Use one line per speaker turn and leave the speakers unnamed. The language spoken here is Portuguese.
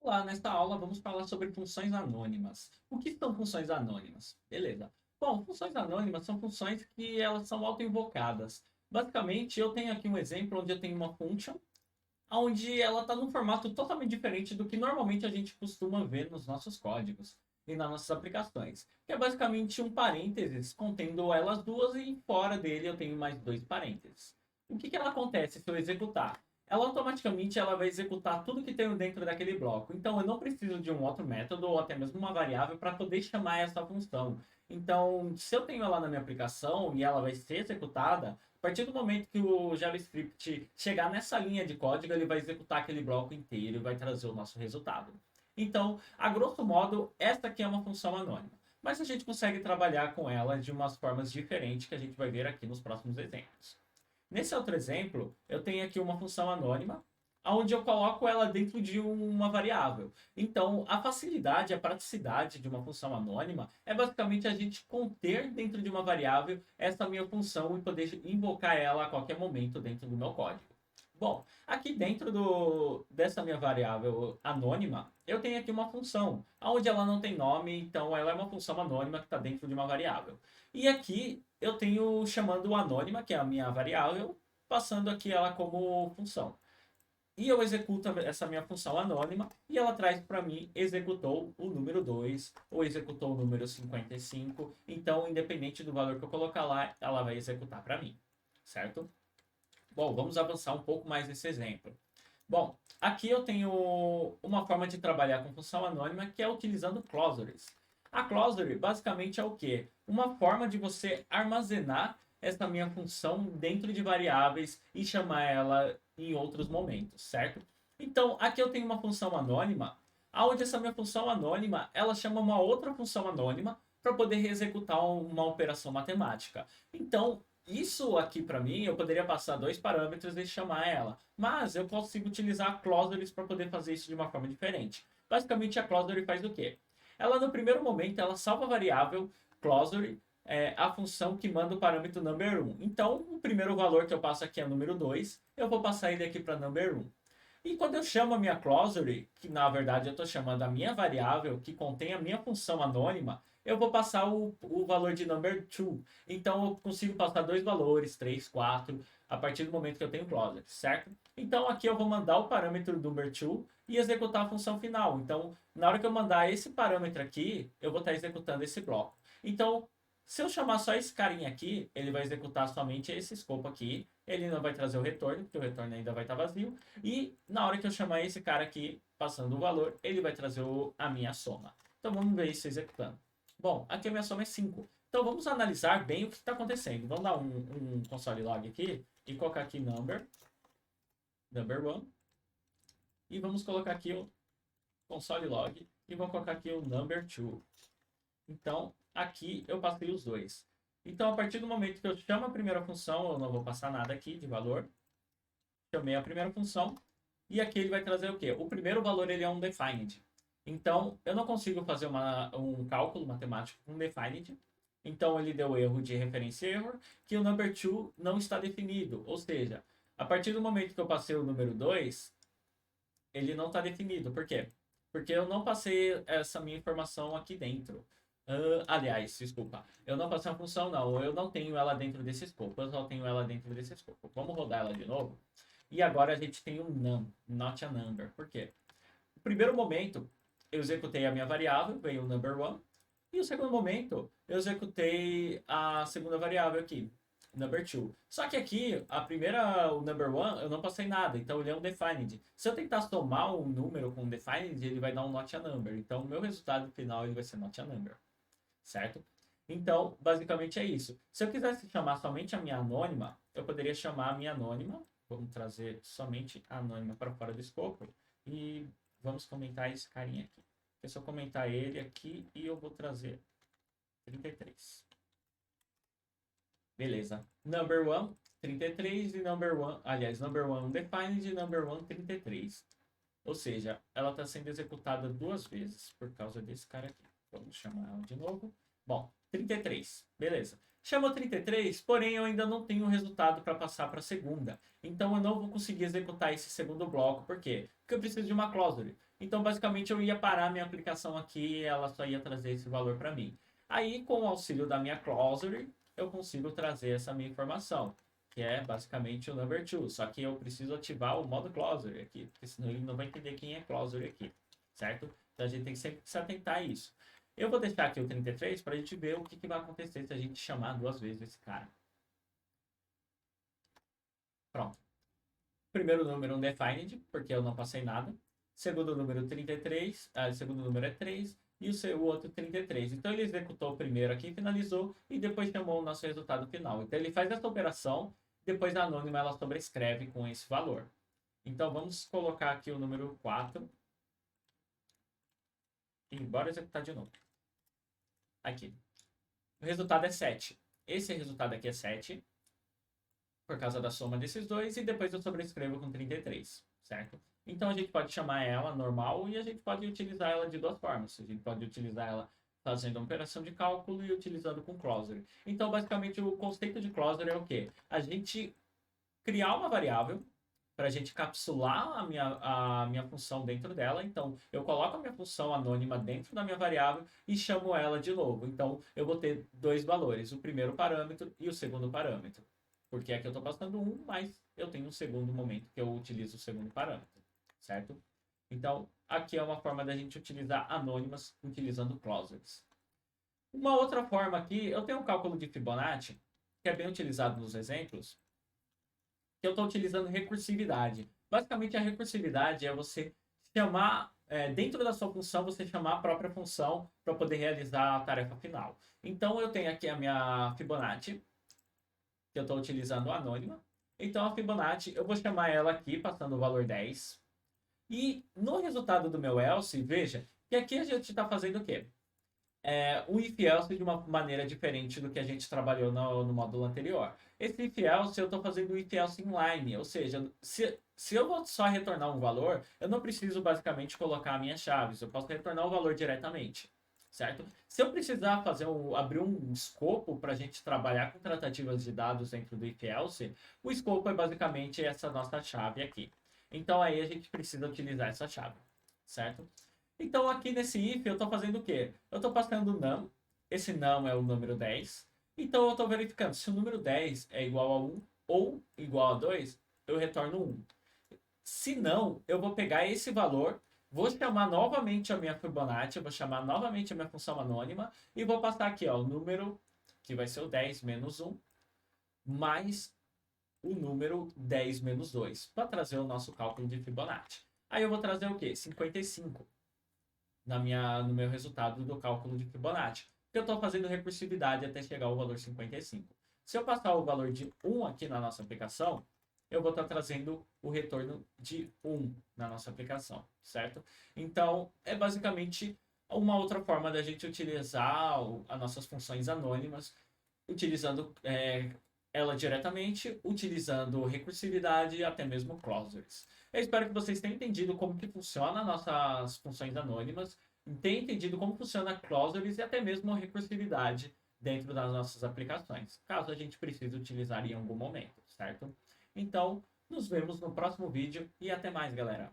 Olá, nesta aula vamos falar sobre funções anônimas. O que são funções anônimas? Beleza. Bom, funções anônimas são funções que elas são autoinvocadas. Basicamente, eu tenho aqui um exemplo onde eu tenho uma function, onde ela está num formato totalmente diferente do que normalmente a gente costuma ver nos nossos códigos e nas nossas aplicações. Que é basicamente um parênteses contendo elas duas e fora dele eu tenho mais dois parênteses. O que ela acontece se eu executar? Ela automaticamente ela vai executar tudo que tem dentro daquele bloco. Então eu não preciso de um outro método ou até mesmo uma variável para poder chamar essa função. Então, se eu tenho ela na minha aplicação e ela vai ser executada, a partir do momento que o JavaScript chegar nessa linha de código, ele vai executar aquele bloco inteiro e vai trazer o nosso resultado. Então, a grosso modo, esta aqui é uma função anônima. Mas a gente consegue trabalhar com ela de umas formas diferentes que a gente vai ver aqui nos próximos exemplos. Nesse outro exemplo, eu tenho aqui uma função anônima, onde eu coloco ela dentro de uma variável. Então, a facilidade, a praticidade de uma função anônima é basicamente a gente conter dentro de uma variável essa minha função e poder invocar ela a qualquer momento dentro do meu código. Bom, aqui dentro dessa minha variável anônima, eu tenho aqui uma função, onde ela não tem nome, então ela é uma função anônima que está dentro de uma variável. E aqui eu tenho chamando anônima, que é a minha variável, passando aqui ela como função. E eu executo essa minha função anônima e ela traz para mim, executou o número 2 ou executou o número 55. Então, independente do valor que eu colocar lá, ela vai executar para mim, certo? Bom, vamos avançar um pouco mais nesse exemplo. Bom, aqui eu tenho uma forma de trabalhar com função anônima que é utilizando clausories. A clausory basicamente é o quê? Uma forma de você armazenar essa minha função dentro de variáveis e chamar ela em outros momentos, certo? Então, aqui eu tenho uma função anônima, onde essa minha função anônima, ela chama uma outra função anônima para poder executar uma operação matemática. Então, isso aqui para mim, eu poderia passar dois parâmetros e chamar ela. Mas eu consigo utilizar clausories para poder fazer isso de uma forma diferente. Basicamente, a clausory faz o quê? Ela, no primeiro momento, ela salva a variável clausory, a função que manda o parâmetro number 1. Então, o primeiro valor que eu passo aqui é número 2, eu vou passar ele aqui para number 1. E quando eu chamo a minha clausory, que na verdade eu estou chamando a minha variável, que contém a minha função anônima, eu vou passar o valor de number 2. Então eu consigo passar dois valores, 3, 4, a partir do momento que eu tenho clausory, certo? Então aqui eu vou mandar o parâmetro number 2 e executar a função final. Então, na hora que eu mandar esse parâmetro aqui, eu vou estar executando esse bloco. Então, se eu chamar só esse carinha aqui, ele vai executar somente esse escopo aqui. Ele não vai trazer o retorno, porque o retorno ainda vai estar vazio. E na hora que eu chamar esse cara aqui, passando o valor, ele vai trazer a minha soma. Então vamos ver isso executando. Bom, aqui a minha soma é 5. Então vamos analisar bem o que está acontecendo. Vamos dar um console log aqui e colocar aqui number 1. E vamos colocar aqui o console log e vamos colocar aqui o number 2. Então, aqui eu passei os dois. Então, a partir do momento que eu chamo a primeira função, eu não vou passar nada aqui de valor. Chamei a primeira função. E aqui ele vai trazer o quê? O primeiro valor ele é um defined. Então, eu não consigo fazer um cálculo matemático com defined. Então, ele deu erro de referência error, que o number 2 não está definido. Ou seja, a partir do momento que eu passei o número 2, ele não está definido. Por quê? Porque eu não passei essa minha informação aqui dentro. Aliás, desculpa. Eu não passei a função, não. Eu não tenho ela dentro desse escopo. Eu só tenho ela dentro desse escopo. Vamos rodar ela de novo. E agora a gente tem um num, not a number. Por quê? No primeiro momento, eu executei a minha variável, veio o number 1. E no segundo momento, eu executei a segunda variável aqui, number 2. Só que aqui, o number 1, eu não passei nada, então ele é um defined. Se eu tentar somar um número com um defined, ele vai dar um not a number. Então, o meu resultado final ele vai ser not a number, certo? Então, basicamente é isso. Se eu quisesse chamar somente a minha anônima, eu poderia chamar a minha anônima. Vamos trazer somente a anônima para fora do escopo. E vamos comentar esse carinha aqui. É só comentar ele aqui e eu vou trazer 33. Beleza. Number 1, 33 e number 1, aliás, number 1 defined e number 1, 33. Ou seja, ela está sendo executada duas vezes por causa desse cara aqui. Vamos chamar ela de novo. Bom, 33, beleza. Chamou 33, porém eu ainda não tenho o resultado para passar para a segunda. Então eu não vou conseguir executar esse segundo bloco. Por quê? Porque eu preciso de uma clausura. Então basicamente eu ia parar minha aplicação aqui e ela só ia trazer esse valor para mim. Aí com o auxílio da minha clausura, eu consigo trazer essa minha informação, que é basicamente o number 2. Só que eu preciso ativar o modo clausura aqui, porque senão ele não vai entender quem é clausura aqui, certo? Então a gente tem que sempre se atentar a isso. Eu vou deixar aqui o 33 para a gente ver o que vai acontecer se a gente chamar duas vezes esse cara. Pronto. Primeiro número undefined, porque eu não passei nada. Segundo número 33, segundo número é 3 e o outro 33. Então ele executou o primeiro aqui, finalizou e depois chamou o nosso resultado final. Então ele faz essa operação, depois a anônima ela sobrescreve com esse valor. Então vamos colocar aqui o número 4 e bora executar de novo. Aqui. O resultado é 7. Esse resultado aqui é 7, por causa da soma desses dois, e depois eu sobrescrevo com 33, certo? Então a gente pode chamar ela normal e a gente pode utilizar ela de duas formas. A gente pode utilizar ela fazendo uma operação de cálculo e utilizando com closer. Então basicamente o conceito de closer é o quê? A gente criar uma variável para a gente capsular a minha função dentro dela. Então, eu coloco a minha função anônima dentro da minha variável e chamo ela de novo. Então, eu vou ter dois valores, o primeiro parâmetro e o segundo parâmetro. Porque aqui eu estou passando um, mas eu tenho um segundo momento que eu utilizo o segundo parâmetro, certo? Então, aqui é uma forma da gente utilizar anônimas utilizando closers. Uma outra forma aqui, eu tenho um cálculo de Fibonacci, que é bem utilizado nos exemplos, que eu estou utilizando recursividade. Basicamente, a recursividade é você chamar, dentro da sua função, você chamar a própria função para poder realizar a tarefa final. Então, eu tenho aqui a minha Fibonacci, que eu estou utilizando anônima. Então, a Fibonacci, eu vou chamar ela aqui, passando o valor 10. E no resultado do meu else, veja que aqui a gente está fazendo o quê? O if else de uma maneira diferente do que a gente trabalhou no módulo anterior. Esse if else eu estou fazendo o if else inline, ou seja, se eu vou só retornar um valor, eu não preciso basicamente colocar minhas chaves, eu posso retornar o valor diretamente, certo? Se eu precisar abrir um escopo para a gente trabalhar com tratativas de dados dentro do if else, o escopo é basicamente essa nossa chave aqui. Então aí a gente precisa utilizar essa chave, certo? Então aqui nesse if eu estou fazendo o quê? Eu estou passando num, esse num é o número 10, então eu estou verificando se o número 10 é igual a 1 ou igual a 2, eu retorno 1. Se não, eu vou pegar esse valor, vou chamar novamente a minha Fibonacci, vou chamar novamente a minha função anônima e vou passar aqui ó, o número, que vai ser o 10 menos 1, mais o número 10 menos 2, para trazer o nosso cálculo de Fibonacci. Aí eu vou trazer o quê? 55 no meu resultado do cálculo de Fibonacci. Porque eu estou fazendo recursividade até chegar ao valor 55. Se eu passar o valor de 1 aqui na nossa aplicação, eu vou estar trazendo o retorno de 1 na nossa aplicação, certo? Então, é basicamente uma outra forma da gente utilizar as nossas funções anônimas, utilizando ela diretamente, utilizando recursividade e até mesmo closers. Eu espero que vocês tenham entendido como que funciona nossas funções anônimas, tenham entendido como funciona closers e até mesmo a recursividade dentro das nossas aplicações, caso a gente precise utilizar em algum momento, certo? Então, nos vemos no próximo vídeo e até mais, galera!